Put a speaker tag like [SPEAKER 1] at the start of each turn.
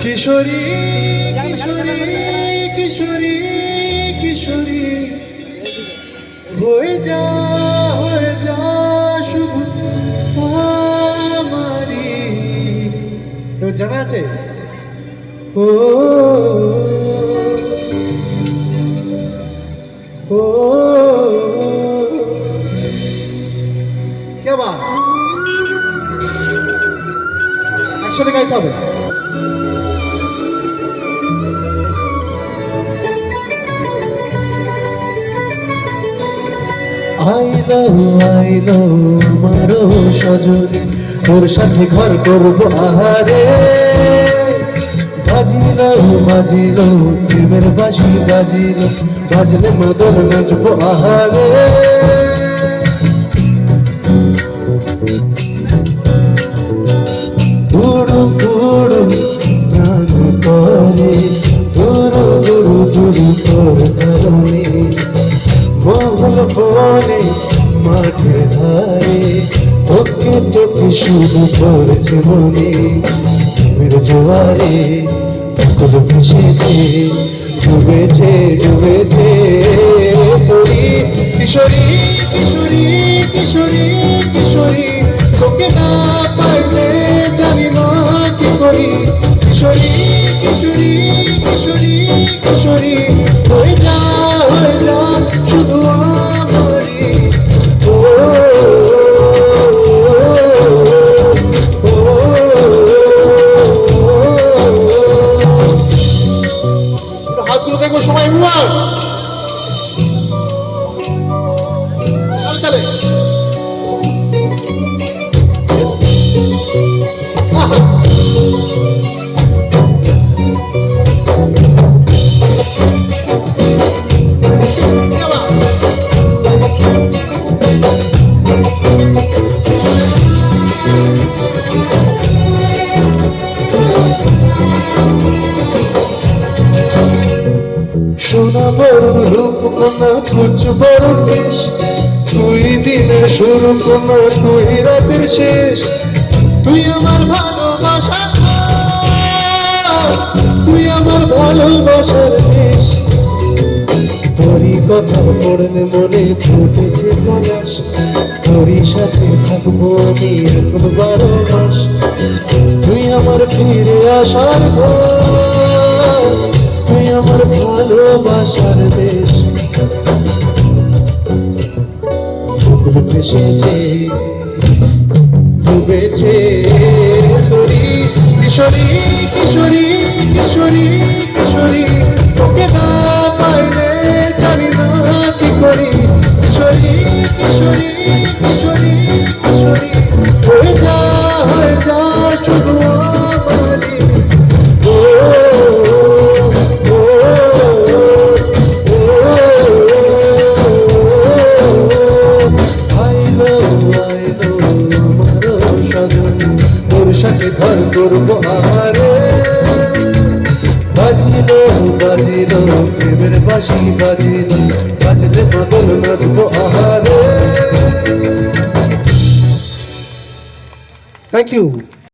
[SPEAKER 1] কিশোরী কিশোরী কিশোরী কিশোরী হয়ে যা শুধু আমারি। জানা আছে ও ও কে বা একসাথে গাইতে হবে। আইলো মারো সজনী তোর সাথে ঘর করবো আহারে। বাজিলো প্রেমের বাঁশি বাজলে মদন নাচবো আহারে। উড়ু উড়ু প্রাণ করে দুরু দুরু দুরু তোর কারণে মহল বনে মাঠে ধারে তোকে তোকে শুধু করেছে মনে। মেরে জোয়ারে পাগল ভেসেছে ডুবেছে তোরি কিশোরী কিশোরী কিশোরী কিশোরী তোকে না পাইলে জানি না কি করি। কিশোরী কিশোরী কিশোরী কিশোরী হয়ে যা শুধু আমারি। ও হাতগুলো দেখবো সবাই চলে সোনা বরণ রূপকন্যা কুচ বরণ বেশ তুই দিনের শুরু কন্যা তুই রাতের শেষ। তুই আমার ভালোবাসা তুই আমার ভালোবাসার দেশ। তোরই কথা পড়লে মনে ফুটেছে পলাশ তোরই সাথে থাকবো আমি এখন 12 মাস। তুই আমার ফিরে আসার ঘর তুই আমার ভালোবাসার দেশ। ভেসেছে ডুবেছে তোরি কিশোরী কিশোরী কিশোরী কিশোরী তোকে না পাইলে জানি না কি করি। কিশোরী কিশোরী কিশোরী কিশোরী হয়ে যা শুধু আমারি। সাথে ঘর করবো আহারে। বাজিলো প্রেমের বাঁশি বাজলে মদন নাচবো আহারে। Thank you.